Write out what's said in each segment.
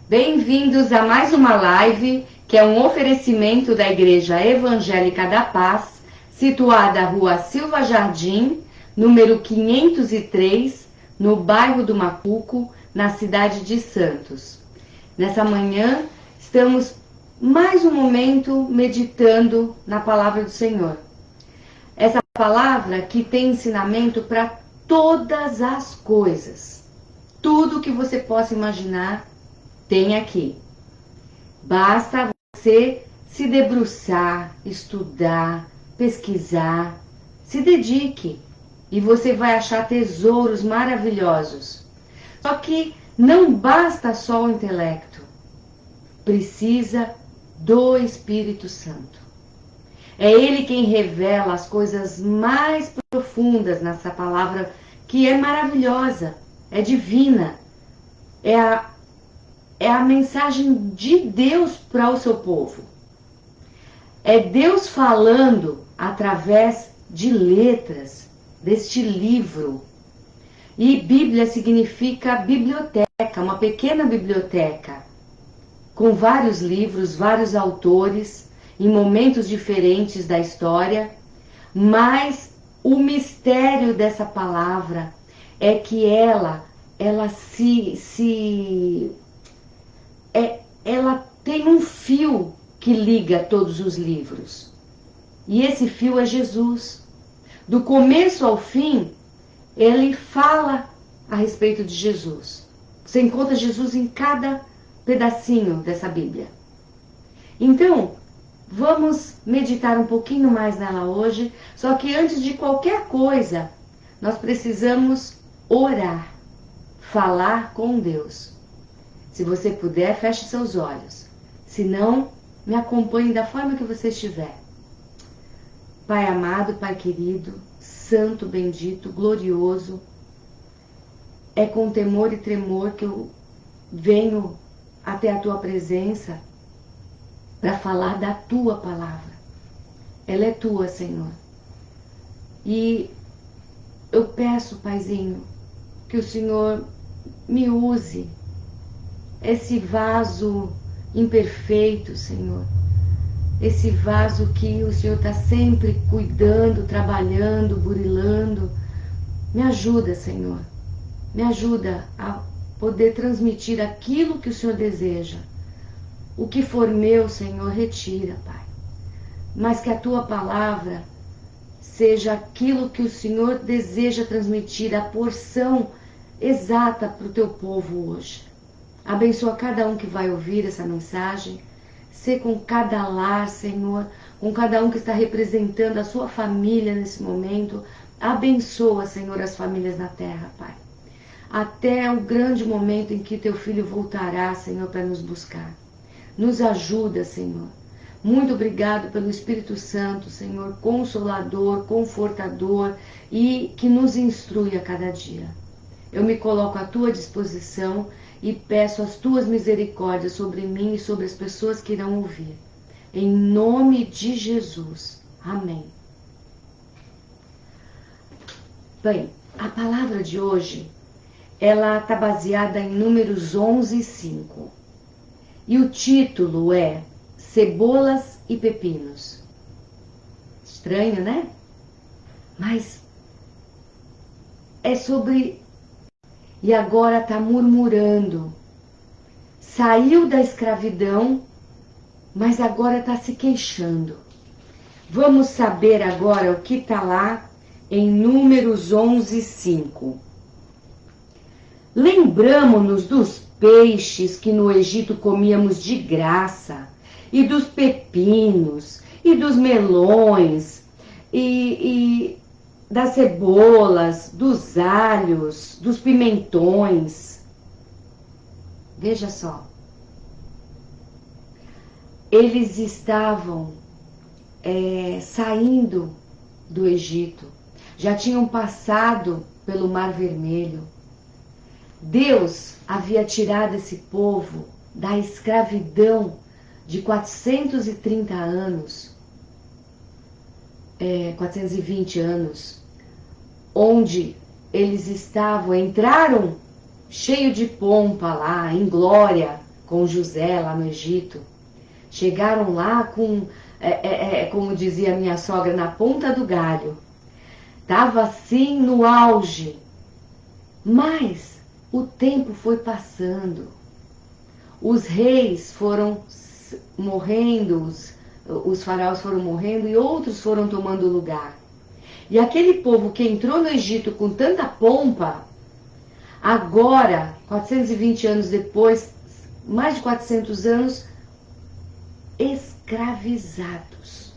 Bem-vindos a mais uma live, que é um oferecimento da Igreja Evangélica da Paz, situada à Rua Silva Jardim, número 503, no bairro do Macuco, na cidade de Santos. Nessa manhã, estamos mais um momento meditando na Palavra do Senhor. Essa palavra que tem ensinamento para todas as coisas. Tudo que você possa imaginar tem aqui. Basta você se debruçar, estudar, pesquisar, se dedique e você vai achar tesouros maravilhosos. Só que não basta só o intelecto, precisa do Espírito Santo. É Ele quem revela as coisas mais profundas nessa palavra, que é maravilhosa, é divina, é a mensagem de Deus para o seu povo. É Deus falando através de letras deste livro. E Bíblia significa biblioteca, uma pequena biblioteca, com vários livros, vários autores, em momentos diferentes da história, mas o mistério dessa palavra é que ela tem um fio que liga todos os livros. E esse fio é Jesus. Do começo ao fim, ele fala a respeito de Jesus. Você encontra Jesus em cada pedacinho dessa Bíblia. Então, vamos meditar um pouquinho mais nela hoje, só que antes de qualquer coisa, nós precisamos orar, falar com Deus. Se você puder, feche seus olhos. Se não, me acompanhe da forma que você estiver. Pai amado, Pai querido, santo, bendito, glorioso, é com temor e tremor que eu venho até a Tua presença para falar da Tua palavra. Ela é Tua, Senhor. E eu peço, Paizinho, que o Senhor me use, esse vaso imperfeito, Senhor. Esse vaso que o Senhor está sempre cuidando, trabalhando, burilando. Me ajuda, Senhor. Me ajuda a poder transmitir aquilo que o Senhor deseja. O que for meu, Senhor, retira, Pai. Mas que a Tua palavra seja aquilo que o Senhor deseja transmitir, a porção exata para o Teu povo hoje. Abençoa cada um que vai ouvir essa mensagem. Sê com cada lar, Senhor, com cada um que está representando a sua família nesse momento. Abençoa, Senhor, as famílias na terra, Pai. Até o grande momento em que Teu Filho voltará, Senhor, para nos buscar. Nos ajuda, Senhor. Muito obrigado pelo Espírito Santo, Senhor, consolador, confortador e que nos instrui a cada dia. Eu me coloco à Tua disposição e peço as Tuas misericórdias sobre mim e sobre as pessoas que irão ouvir. Em nome de Jesus. Amém. Bem, a palavra de hoje, ela está baseada em Números 11:5. E o título é Cebolas e Pepinos. Estranho, né? Mas é sobre... E agora está murmurando. Saiu da escravidão, mas agora está se queixando. Vamos saber agora o que está lá em Números 11:5. Lembramo-nos dos peixes que no Egito comíamos de graça, e dos pepinos, e dos melões, e das cebolas, dos alhos, dos pimentões. Veja só. Eles estavam saindo do Egito. Já tinham passado pelo Mar Vermelho. Deus havia tirado esse povo da escravidão de 430 anos, 420 anos, onde eles entraram cheio de pompa lá, em glória, com José lá no Egito. Chegaram lá com, como dizia minha sogra, na ponta do galho. Estava assim no auge. Mas o tempo foi passando. Os reis foram morrendo, os faraós foram morrendo e outros foram tomando lugar. E aquele povo que entrou no Egito com tanta pompa, agora, 420 anos depois, mais de 400 anos, escravizados.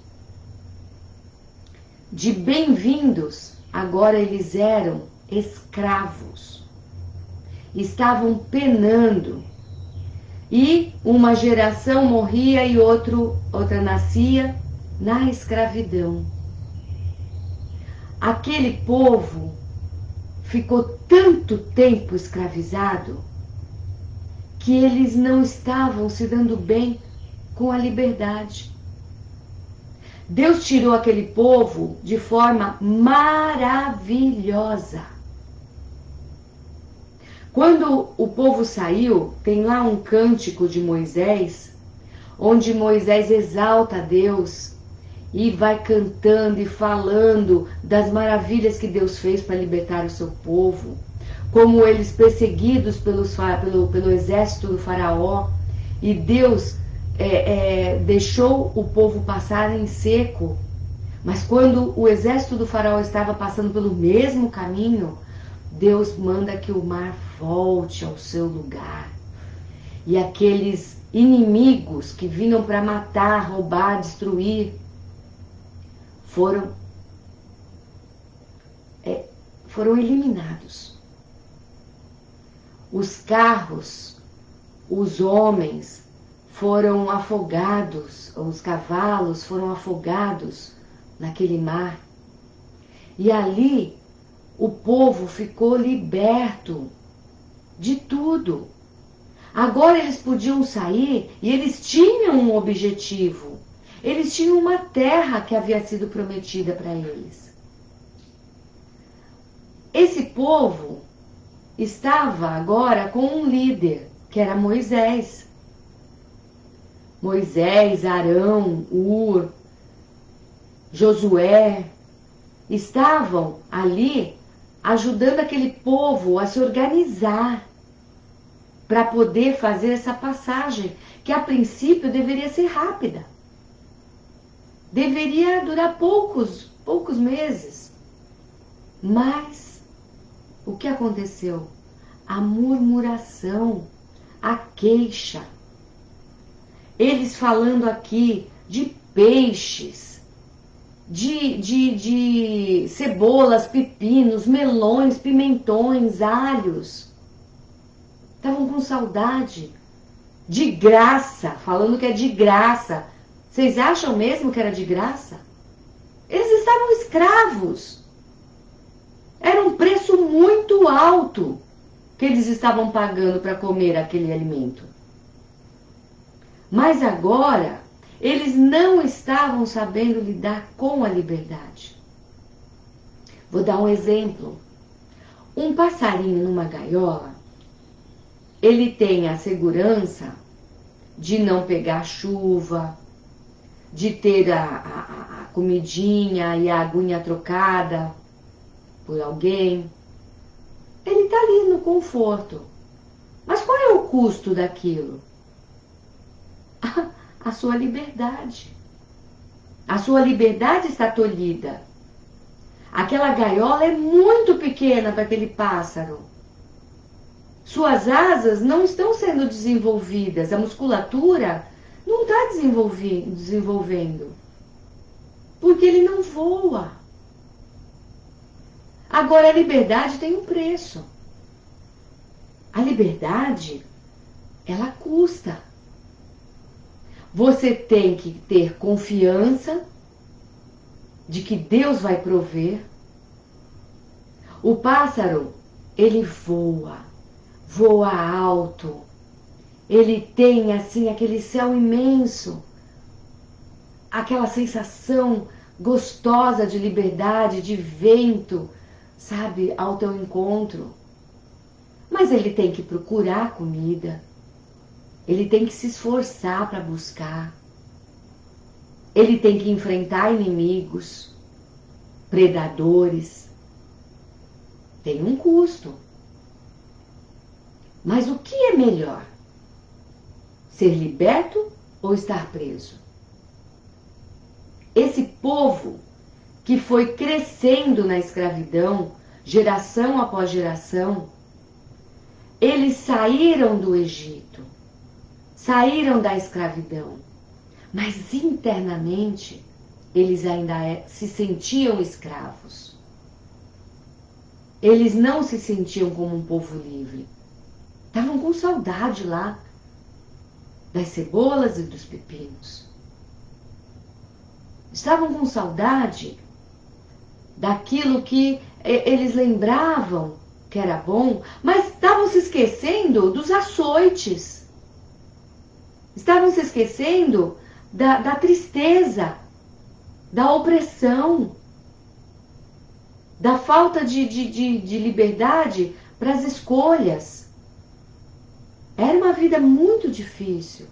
De bem-vindos, agora eles eram escravos. Estavam penando. E uma geração morria e outra nascia na escravidão. Aquele povo ficou tanto tempo escravizado que eles não estavam se dando bem com a liberdade. Deus tirou aquele povo de forma maravilhosa. Quando o povo saiu, tem lá um cântico de Moisés, onde Moisés exalta a Deus e vai cantando e falando das maravilhas que Deus fez para libertar o seu povo, como eles perseguidos pelo exército do faraó, e Deus deixou o povo passar em seco, mas quando o exército do faraó estava passando pelo mesmo caminho, Deus manda que o mar volte ao seu lugar. E aqueles inimigos que vinham para matar, roubar, destruir, foram eliminados. Os carros, os homens foram afogados, os cavalos foram afogados naquele mar. E ali o povo ficou liberto de tudo. Agora eles podiam sair e eles tinham um objetivo. Eles tinham uma terra que havia sido prometida para eles. Esse povo estava agora com um líder, que era Moisés. Moisés, Arão, Ur, Josué, estavam ali ajudando aquele povo a se organizar para poder fazer essa passagem, que a princípio deveria ser rápida. Deveria durar poucos meses. Mas o que aconteceu? A murmuração, a queixa. Eles falando aqui de peixes, de cebolas, pepinos, melões, pimentões, alhos. Estavam com saudade. De graça, falando que é de graça. Vocês acham mesmo que era de graça? Eles estavam escravos. Era um preço muito alto que eles estavam pagando para comer aquele alimento. Mas agora, eles não estavam sabendo lidar com a liberdade. Vou dar um exemplo. Um passarinho numa gaiola, ele tem a segurança de não pegar chuva, de ter a comidinha e a aguinha trocada por alguém. Ele está ali no conforto. Mas qual é o custo daquilo? A sua liberdade. A sua liberdade está tolhida. Aquela gaiola é muito pequena para aquele pássaro. Suas asas não estão sendo desenvolvidas. A musculatura não está desenvolvendo. Porque ele não voa. Agora, a liberdade tem um preço. A liberdade, ela custa. Você tem que ter confiança de que Deus vai prover. O pássaro, ele voa alto. Ele tem assim aquele céu imenso, aquela sensação gostosa de liberdade, de vento, sabe, ao teu encontro. Mas ele tem que procurar comida. Ele tem que se esforçar para buscar. Ele tem que enfrentar inimigos, predadores. Tem um custo. Mas o que é melhor? Ser liberto ou estar preso? Esse povo que foi crescendo na escravidão, geração após geração, eles saíram do Egito, saíram da escravidão, mas internamente eles ainda se sentiam escravos. Eles não se sentiam como um povo livre. Estavam com saudade lá das cebolas e dos pepinos. Estavam com saudade daquilo que eles lembravam que era bom, mas estavam se esquecendo dos açoites. Estavam se esquecendo da tristeza, da opressão, da falta de liberdade para as escolhas. Era uma vida muito difícil.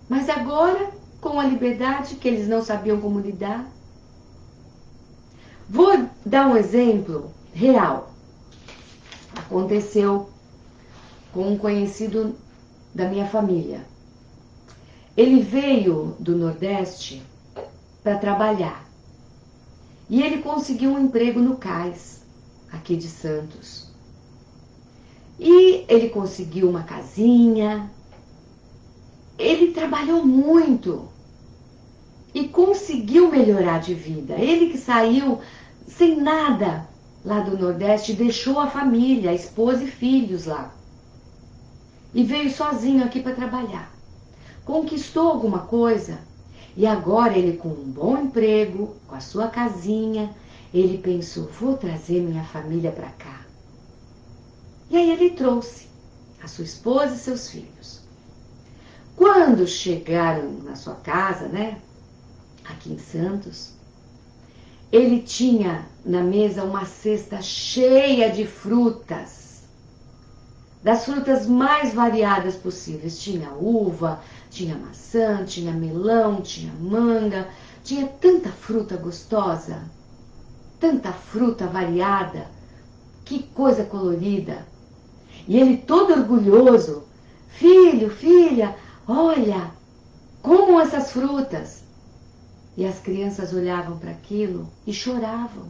Mas agora, com a liberdade que eles não sabiam como lidar. Vou dar um exemplo real. Aconteceu com um conhecido da minha família. Ele veio do Nordeste para trabalhar. E ele conseguiu um emprego no Cais, aqui de Santos. E ele conseguiu uma casinha. Ele trabalhou muito e conseguiu melhorar de vida. Ele que saiu sem nada lá do Nordeste, deixou a família, a esposa e filhos lá. E veio sozinho aqui para trabalhar. Conquistou alguma coisa e agora ele, com um bom emprego, com a sua casinha, ele pensou, vou trazer minha família para cá. E aí ele trouxe a sua esposa e seus filhos. Quando chegaram na sua casa, né, aqui em Santos, ele tinha na mesa uma cesta cheia de frutas, das frutas mais variadas possíveis. Tinha uva, tinha maçã, tinha melão, tinha manga, tinha tanta fruta gostosa, tanta fruta variada, que coisa colorida. E ele todo orgulhoso, filho, filha, olha, comam essas frutas. E as crianças olhavam para aquilo e choravam.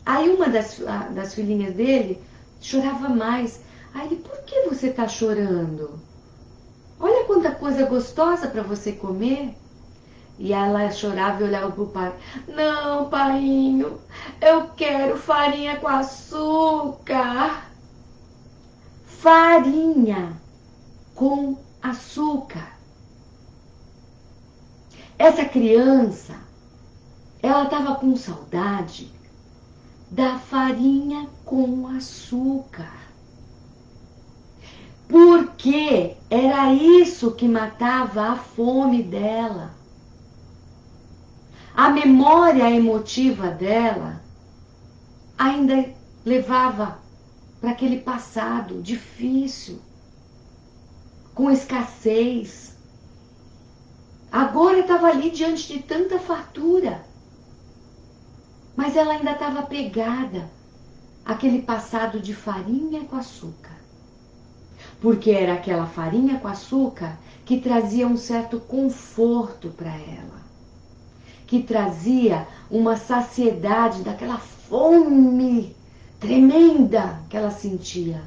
Aí uma das filhinhas dele chorava mais. Aí ele, por que você está chorando? Olha quanta coisa gostosa para você comer. E ela chorava e olhava para o pai. Não, painho, eu quero farinha com açúcar. Farinha com açúcar. Essa criança, ela estava com saudade da farinha com açúcar. Porque era isso que matava a fome dela. A memória emotiva dela ainda levava para aquele passado difícil, com escassez. Agora estava ali diante de tanta fartura, mas ela ainda estava pegada àquele passado de farinha com açúcar. Porque era aquela farinha com açúcar que trazia um certo conforto para ela, que trazia uma saciedade daquela fome tremenda que ela sentia.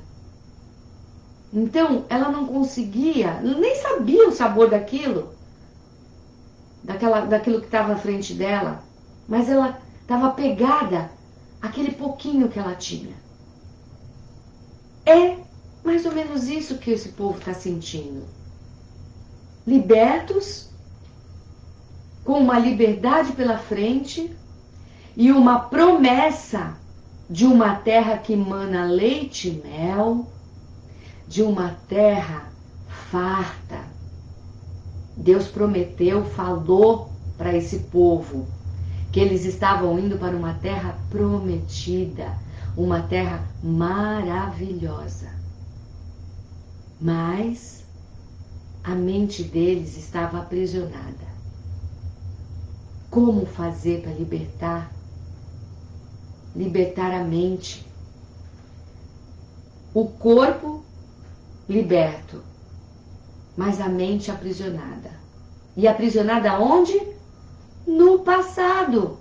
Então, ela não conseguia, nem sabia o sabor daquilo, daquilo que estava à frente dela, mas ela estava pegada àquele pouquinho que ela tinha. É mais ou menos isso que esse povo está sentindo. Libertos, com uma liberdade pela frente e uma promessa de uma terra que mana leite e mel, de uma terra farta. Deus prometeu, falou para esse povo que eles estavam indo para uma terra prometida, uma terra maravilhosa. Mas a mente deles estava aprisionada. Como fazer para libertar? Libertar a mente. O corpo liberto, mas a mente aprisionada. E aprisionada onde? No passado.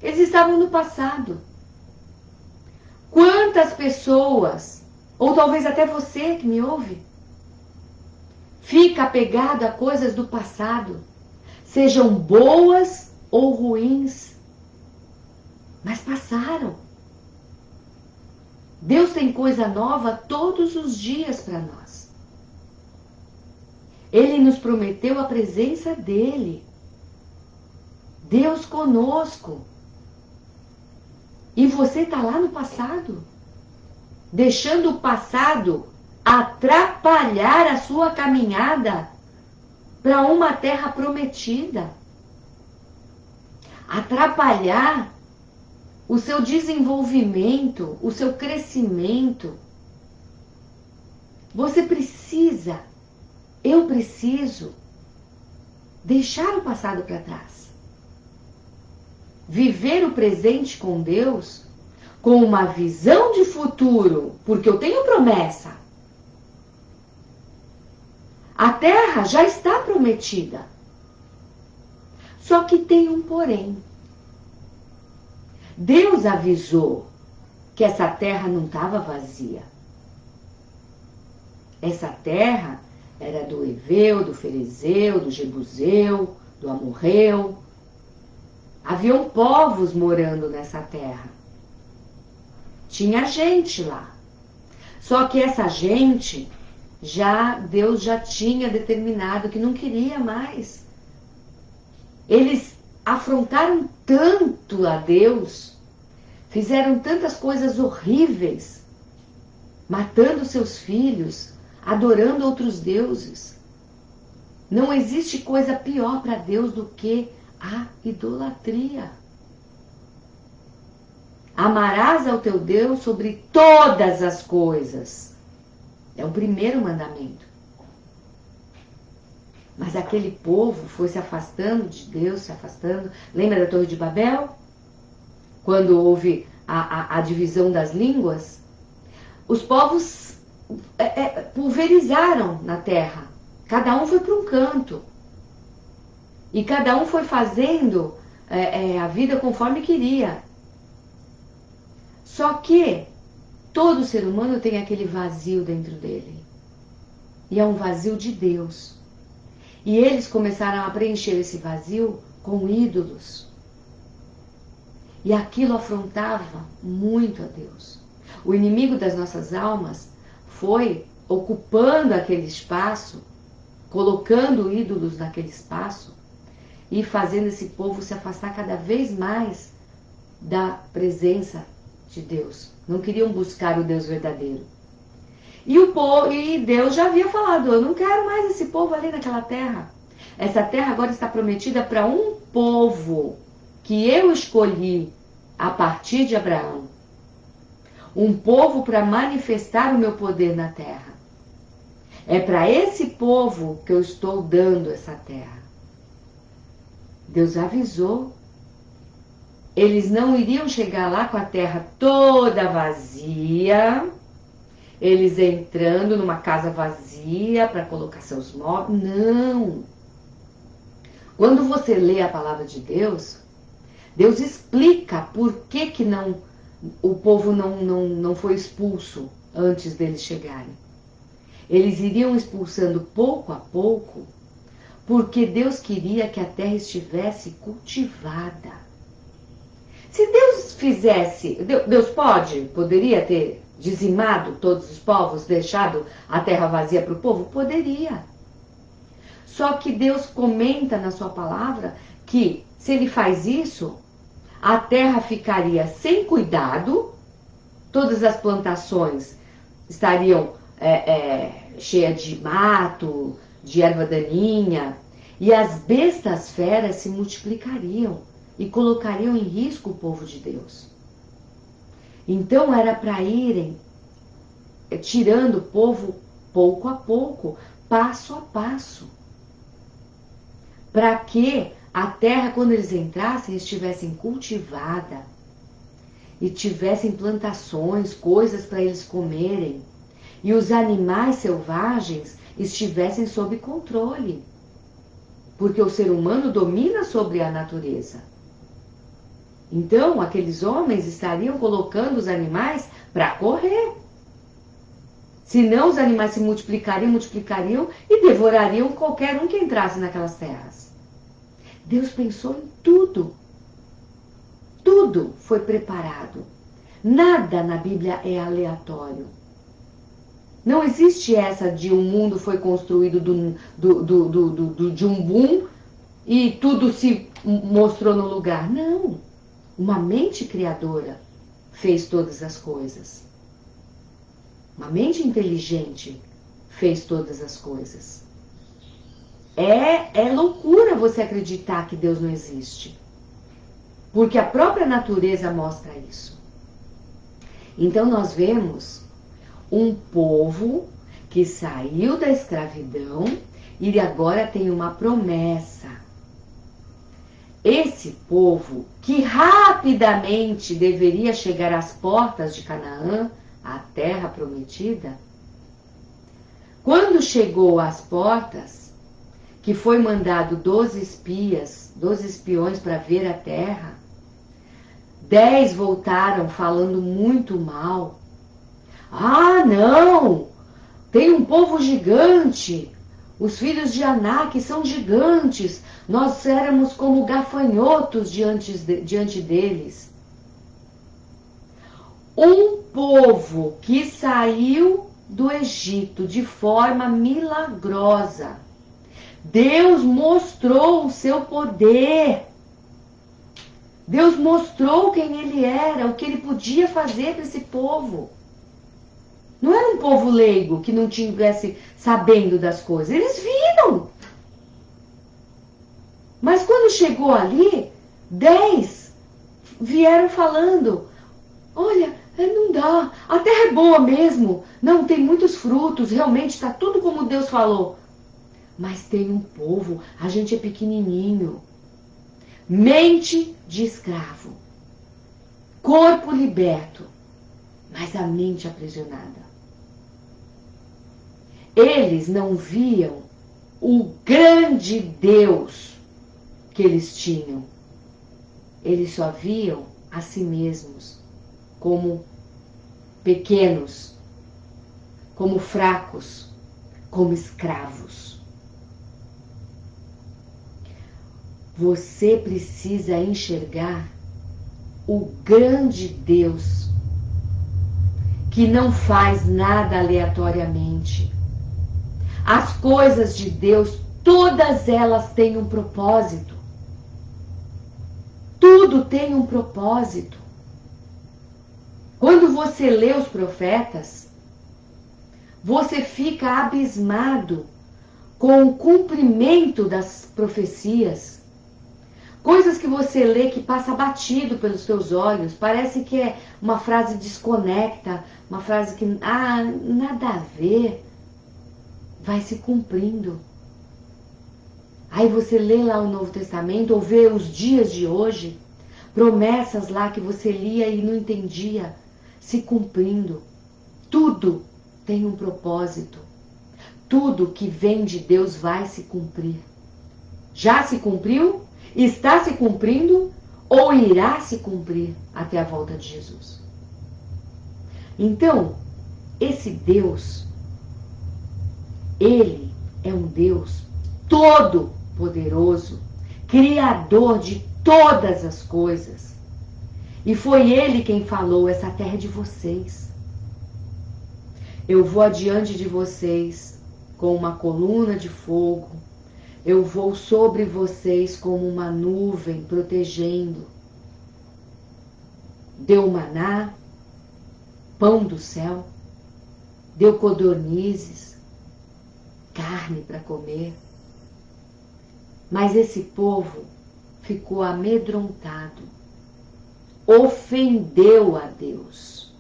Eles estavam no passado. Quantas pessoas, ou talvez até você que me ouve, fica apegado a coisas do passado, sejam boas ou ruins, mas passaram. Deus tem coisa nova todos os dias para nós. Ele nos prometeu a presença dele. Deus conosco. E você está lá no passado, deixando o passado atrapalhar a sua caminhada para uma terra prometida. Atrapalhar o seu desenvolvimento, o seu crescimento. Você precisa, eu preciso, deixar o passado para trás. Viver o presente com Deus, com uma visão de futuro, porque eu tenho promessa. A terra já está prometida. Só que tem um porém. Deus avisou que essa terra não estava vazia. Essa terra era do Eveu, do Ferezeu, do Jebuseu, do Amorreu. Haviam povos morando nessa terra. Tinha gente lá. Só que essa gente, Deus já tinha determinado que não queria mais. Eles afrontaram tanto a Deus, fizeram tantas coisas horríveis, matando seus filhos, adorando outros deuses. Não existe coisa pior para Deus do que a idolatria. Amarás ao teu Deus sobre todas as coisas. É o primeiro mandamento. Mas aquele povo foi se afastando de Deus, se afastando. Lembra da Torre de Babel? Quando houve a divisão das línguas? Os povos pulverizaram na terra. Cada um foi para um canto. E cada um foi fazendo a vida conforme queria. Só que todo ser humano tem aquele vazio dentro dele. E é um vazio de Deus. E eles começaram a preencher esse vazio com ídolos. E aquilo afrontava muito a Deus. O inimigo das nossas almas foi ocupando aquele espaço, colocando ídolos naquele espaço e fazendo esse povo se afastar cada vez mais da presença de Deus. Não queriam buscar o Deus verdadeiro. E Deus já havia falado, eu não quero mais esse povo ali naquela terra. Essa terra agora está prometida para um povo que eu escolhi a partir de Abraão. Um povo para manifestar o meu poder na terra. É para esse povo que eu estou dando essa terra. Deus avisou. Eles não iriam chegar lá com a terra toda vazia, eles entrando numa casa vazia para colocar seus móveis. Não! Quando você lê a palavra de Deus, Deus explica por que o povo não foi expulso antes deles chegarem. Eles iriam expulsando pouco a pouco, porque Deus queria que a terra estivesse cultivada. Se Deus fizesse, Deus poderia ter dizimado todos os povos, deixado a terra vazia para o povo? Poderia. Só que Deus comenta na sua palavra que se ele faz isso, a terra ficaria sem cuidado, todas as plantações estariam cheias de mato, de erva daninha, e as bestas feras se multiplicariam e colocariam em risco o povo de Deus. Então era para irem tirando o povo pouco a pouco, passo a passo. Para que a terra, quando eles entrassem, estivessem cultivada e tivessem plantações, coisas para eles comerem, e os animais selvagens estivessem sob controle. Porque o ser humano domina sobre a natureza. Então, aqueles homens estariam colocando os animais para correr. Senão, os animais se multiplicariam e devorariam qualquer um que entrasse naquelas terras. Deus pensou em tudo. Tudo foi preparado. Nada na Bíblia é aleatório. Não existe essa de um mundo foi construído de um boom e tudo se mostrou no lugar. Não. Uma mente criadora fez todas as coisas. Uma mente inteligente fez todas as coisas. É loucura você acreditar que Deus não existe. Porque a própria natureza mostra isso. Então nós vemos um povo que saiu da escravidão e agora tem uma promessa. Esse povo que rapidamente deveria chegar às portas de Canaã, a terra prometida, quando chegou às portas, que foi mandado 12 espiões para ver a terra, 10 voltaram falando muito mal. Ah, não! Tem um povo gigante. Os filhos de Anak são gigantes. Nós éramos como gafanhotos diante deles. Um povo que saiu do Egito de forma milagrosa. Deus mostrou o seu poder. Deus mostrou quem ele era, o que ele podia fazer para esse povo. Não era um povo leigo que não estivesse sabendo das coisas. Eles viram. Mas quando chegou ali, 10 vieram falando: olha, não dá, a terra é boa mesmo. Não, tem muitos frutos, realmente está tudo como Deus falou. Mas tem um povo, a gente é pequenininho. Mente de escravo. Corpo liberto, mas a mente aprisionada. Eles não viam o grande Deus que eles tinham. Eles só viam a si mesmos como pequenos, como fracos, como escravos. Você precisa enxergar o grande Deus que não faz nada aleatoriamente. As coisas de Deus, todas elas têm um propósito. Tudo tem um propósito. Quando você lê os profetas, você fica abismado com o cumprimento das profecias. Coisas que você lê que passa batido pelos seus olhos, parece que é uma frase desconecta, uma frase que, nada a ver, vai se cumprindo. Aí você lê lá o Novo Testamento, ou vê os dias de hoje, promessas lá que você lia e não entendia, se cumprindo. Tudo tem um propósito. Tudo que vem de Deus vai se cumprir. Já se cumpriu? Está se cumprindo? Ou irá se cumprir até a volta de Jesus? Então, esse Deus, ele é um Deus todo-poderoso, criador de todas as coisas. E foi ele quem falou: essa terra é de vocês. Eu vou adiante de vocês com uma coluna de fogo. Eu vou sobre vocês como uma nuvem protegendo. Deu maná, pão do céu, deu codornizes, carne para comer. Mas esse povo ficou amedrontado, ofendeu a Deus,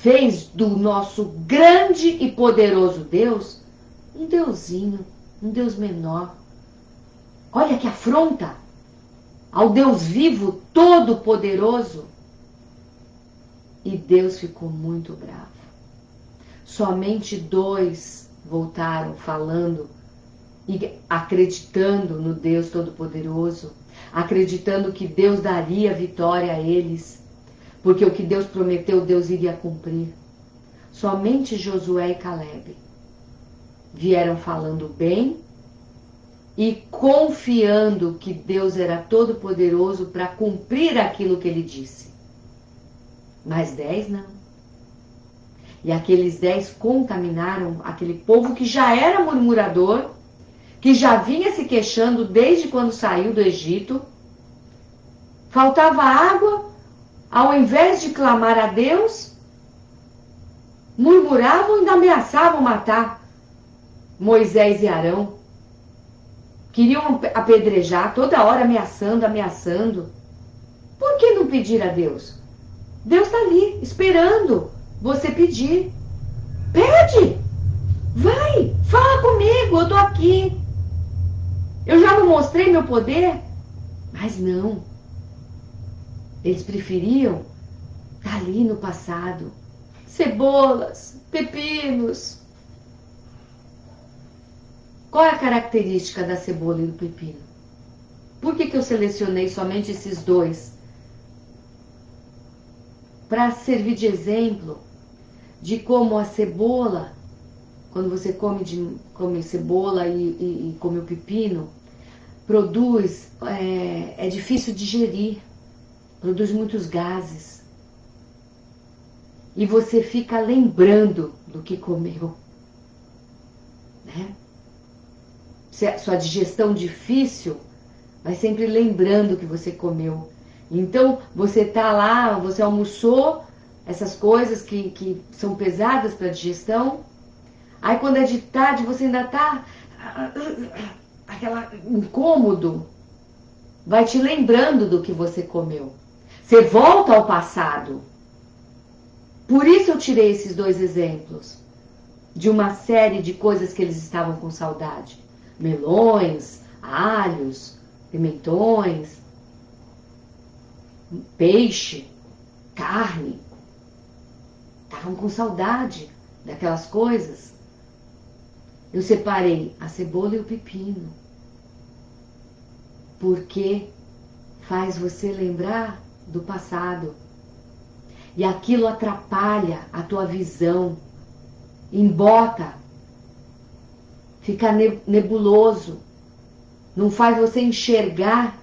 fez do nosso grande e poderoso Deus um deusinho, um Deus menor. Olha que afronta ao Deus vivo, todo-poderoso. E Deus ficou muito bravo. Somente 2 voltaram falando e acreditando no Deus Todo-Poderoso, acreditando que Deus daria vitória a eles, porque o que Deus prometeu, Deus iria cumprir. Somente Josué e Caleb vieram falando bem e confiando que Deus era todo-poderoso para cumprir aquilo que ele disse. Mas 10 não. E aqueles 10 contaminaram aquele povo que já era murmurador, que já vinha se queixando desde quando saiu do Egito. Faltava água, ao invés de clamar a Deus, murmuravam e ainda ameaçavam matar Moisés e Arão. Queriam apedrejar, toda hora ameaçando. Por que não pedir a Deus? Deus está ali, esperando você pedir. Pede! Vai! Fala comigo, eu estou aqui. Eu já não mostrei meu poder? Mas não. Eles preferiam estar ali no passado. Cebolas, pepinos. Qual é a característica da cebola e do pepino? Por que eu selecionei somente esses 2? Para servir de exemplo de como a cebola, quando você come cebola e come o pepino, produz, é difícil digerir, produz muitos gases. E você fica lembrando do que comeu. Né? Se a sua digestão difícil, vai sempre lembrando que você comeu. Então, você tá lá, você almoçou, essas coisas que são pesadas para a digestão. Aí, quando é de tarde, você ainda tá aquela incômodo. Vai te lembrando do que você comeu. Você volta ao passado. Por isso eu tirei esses 2 exemplos. De uma série de coisas que eles estavam com saudade. Melões, alhos, pimentões, peixe, carne. Estavam com saudade daquelas coisas. Eu separei a cebola e o pepino. Porque faz você lembrar do passado. E aquilo atrapalha a tua visão. Embota. Fica nebuloso. Não faz você enxergar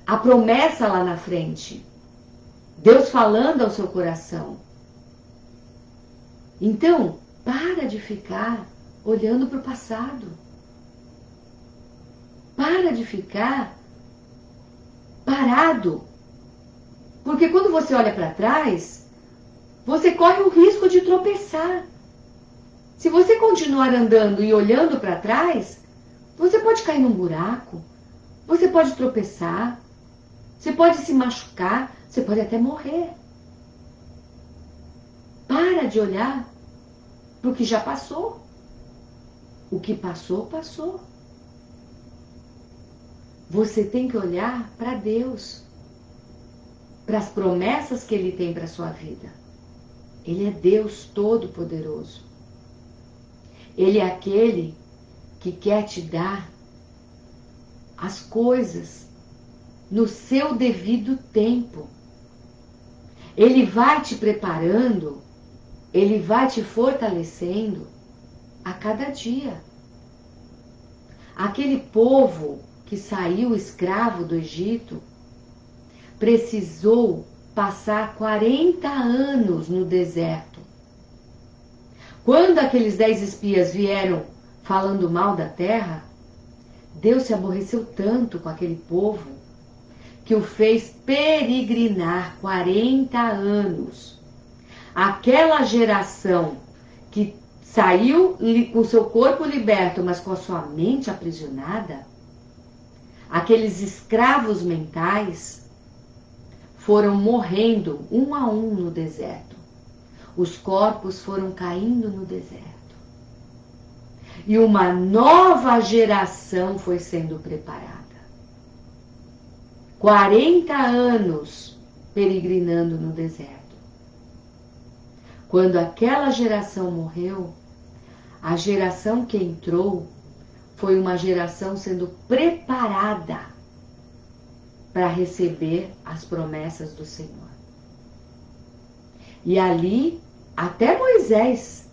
a promessa lá na frente. Deus falando ao seu coração. Então, para de ficar olhando para o passado. Para de ficar parado. Porque quando você olha para trás, você corre o risco de tropeçar. Se você continuar andando e olhando para trás, você pode cair num buraco, você pode tropeçar, você pode se machucar, você pode até morrer. Para de olhar para o que já passou. O que passou, passou. Você tem que olhar para Deus, para as promessas que Ele tem para a sua vida. Ele é Deus Todo-Poderoso. Ele é aquele que quer te dar as coisas no seu devido tempo. Ele vai te preparando, Ele vai te fortalecendo a cada dia. Aquele povo que saiu escravo do Egito precisou passar 40 anos no deserto. Quando aqueles 10 espias vieram falando mal da terra, Deus se aborreceu tanto com aquele povo que o fez peregrinar 40 anos. Aquela geração que saiu com seu corpo liberto, mas com a sua mente aprisionada, aqueles escravos mentais foram morrendo um a um no deserto. os corpos foram caindo no deserto. E uma nova geração foi sendo preparada. 40 anos peregrinando no deserto. Quando aquela geração morreu, a geração que entrou foi uma geração sendo preparada para receber as promessas do Senhor. E ali, até Moisés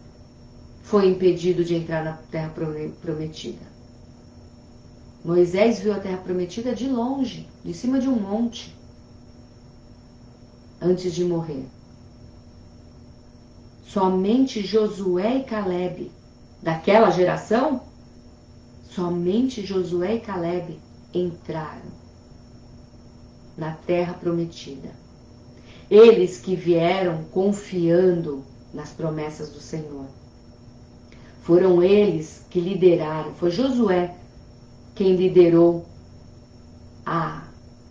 foi impedido de entrar na terra prometida. Moisés viu a terra prometida de longe, de cima de um monte, antes de morrer. Somente Josué e Calebe, daquela geração, somente Josué e Calebe entraram na terra prometida. Eles que vieram confiando nas promessas do Senhor. Foram eles que lideraram, foi Josué quem liderou a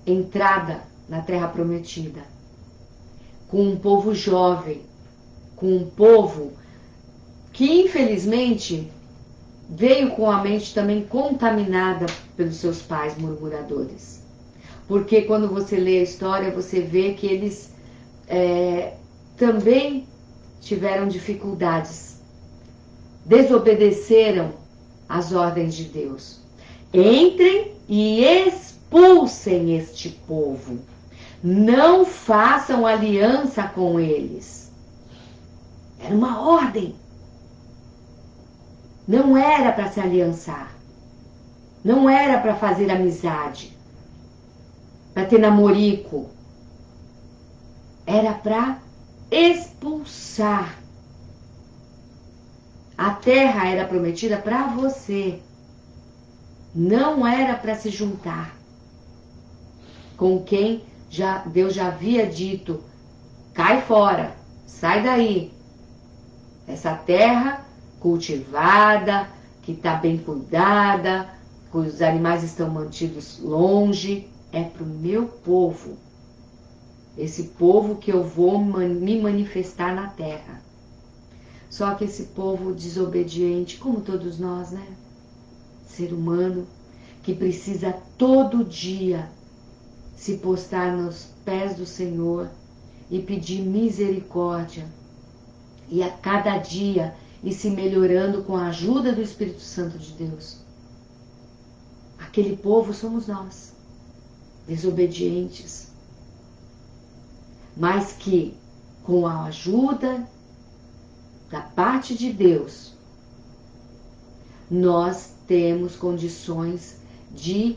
entrada na terra prometida. Com um povo jovem, com um povo que infelizmente veio com a mente também contaminada pelos seus pais murmuradores. Porque quando você lê a história, você vê que eles também tiveram dificuldades, desobedeceram às ordens de Deus. Entrem e expulsem este povo. Não façam aliança com eles. Era uma ordem. Não era para se aliançar. Não era para fazer amizade. Para ter namorico. Era para expulsar. A terra era prometida para você. Não era para se juntar com quem Deus já havia dito: cai fora, sai daí. Essa terra cultivada, que está bem cuidada, que os animais estão mantidos longe, é para o meu povo. Esse povo que eu vou me manifestar na terra. Só que esse povo desobediente, como todos nós, né? Ser humano, que precisa todo dia se postar nos pés do Senhor e pedir misericórdia. E a cada dia ir se melhorando com a ajuda do Espírito Santo de Deus. Aquele povo somos nós, desobedientes. Mas que, com a ajuda da parte de Deus, nós temos condições de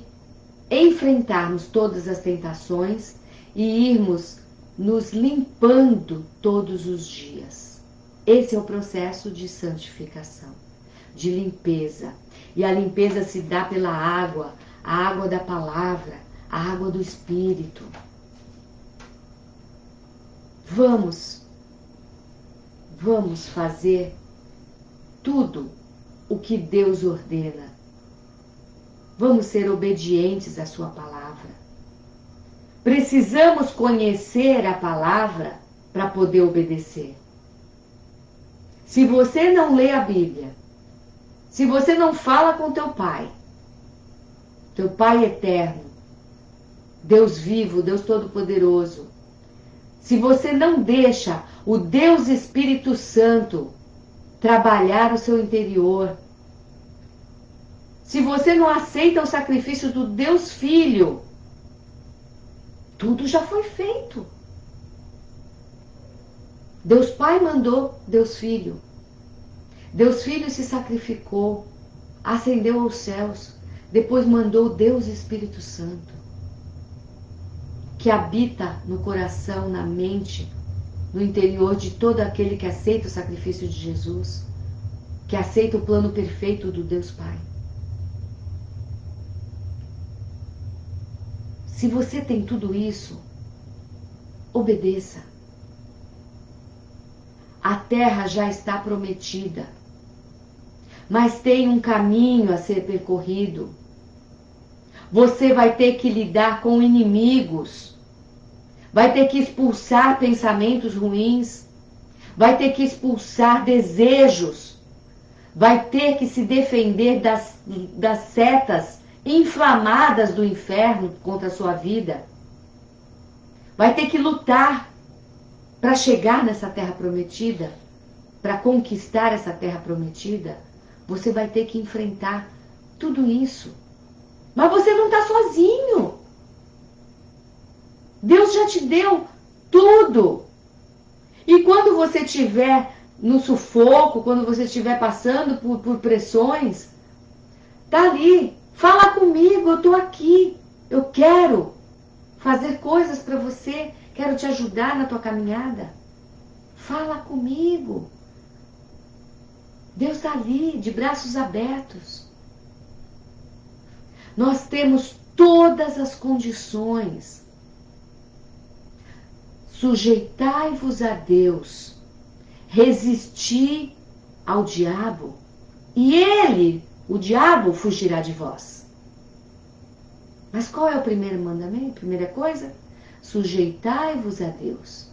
enfrentarmos todas as tentações e irmos nos limpando todos os dias. Esse é o processo de santificação, de limpeza. E a limpeza se dá pela água, a água da palavra, a água do Espírito. Vamos fazer tudo o que Deus ordena. Vamos ser obedientes à sua palavra. Precisamos conhecer a palavra para poder obedecer. Se você não lê a Bíblia, se você não fala com teu Pai eterno, Deus vivo, Deus Todo-Poderoso, se você não deixa o Deus Espírito Santo trabalhar o seu interior, se você não aceita o sacrifício do Deus Filho, tudo já foi feito. Deus Pai mandou Deus Filho. Deus Filho se sacrificou, ascendeu aos céus, depois mandou Deus Espírito Santo, que habita no coração, na mente, no interior de todo aquele que aceita o sacrifício de Jesus, que aceita o plano perfeito do Deus Pai. Se você tem tudo isso, obedeça. A terra já está prometida, mas tem um caminho a ser percorrido. Você vai ter que lidar com inimigos, vai ter que expulsar pensamentos ruins, vai ter que expulsar desejos, vai ter que se defender das setas inflamadas do inferno contra a sua vida, vai ter que lutar para chegar nessa terra prometida, para conquistar essa terra prometida. Você vai ter que enfrentar tudo isso. Mas você não está sozinho. Deus já te deu tudo. E quando você estiver no sufoco, quando você estiver passando por pressões, tá ali, fala comigo, eu estou aqui. Eu quero fazer coisas para você, quero te ajudar na tua caminhada. Fala comigo. Deus está ali, de braços abertos. Nós temos todas as condições. Sujeitai-vos a Deus, resisti ao diabo, e ele, o diabo, fugirá de vós. Mas qual é o primeiro mandamento? Primeira coisa, sujeitai-vos a Deus.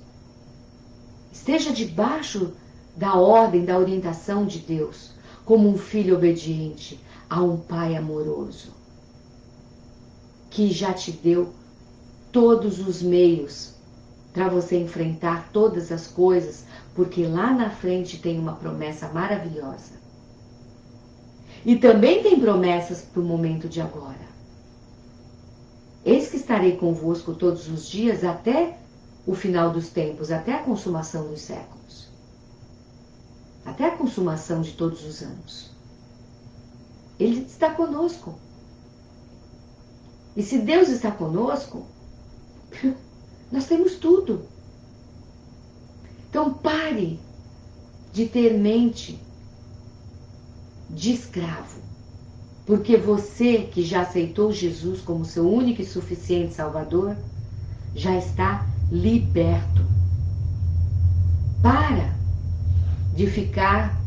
Esteja debaixo da ordem, da orientação de Deus, como um filho obediente a um pai amoroso, que já te deu todos os meios para você enfrentar todas as coisas, porque lá na frente tem uma promessa maravilhosa. E também tem promessas para o momento de agora. Eis que estarei convosco todos os dias até o final dos tempos, até a consumação dos séculos. Até a consumação de todos os anos. Ele está conosco. E se Deus está conosco, nós temos tudo. Então pare de ter mente de escravo. Porque você que já aceitou Jesus como seu único e suficiente Salvador, já está liberto. Para de ficar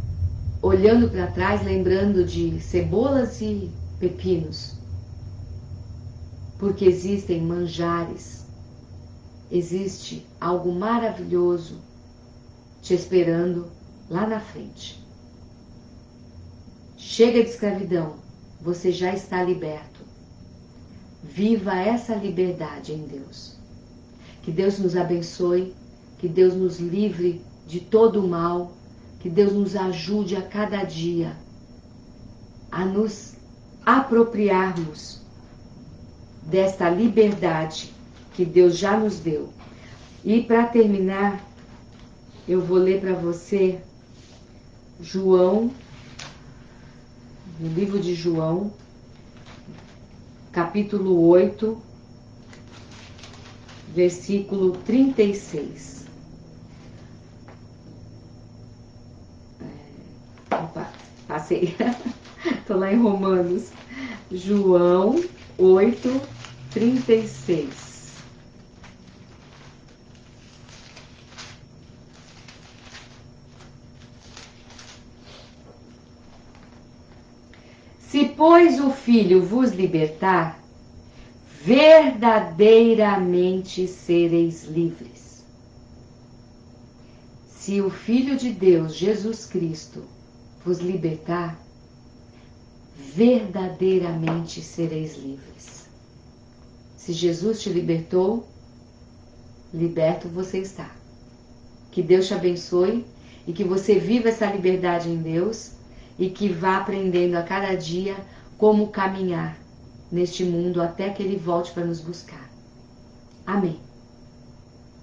olhando para trás, lembrando de cebolas e pepinos. Porque existem manjares, existe algo maravilhoso te esperando lá na frente. Chega de escravidão, você já está liberto. Viva essa liberdade em Deus. Que Deus nos abençoe, que Deus nos livre de todo o mal, que Deus nos ajude a cada dia a nos apropriarmos desta liberdade que Deus já nos deu. E para terminar, eu vou ler para você João, no livro de João, capítulo 8, versículo 36. Opa, passei. Estou lá em Romanos. João 8, 36. Se, pois, o Filho vos libertar, verdadeiramente sereis livres. Se o Filho de Deus, Jesus Cristo, vos libertar, verdadeiramente sereis livres. Se Jesus te libertou, liberto você está. Que Deus te abençoe e que você viva essa liberdade em Deus e que vá aprendendo a cada dia como caminhar neste mundo até que Ele volte para nos buscar. Amém.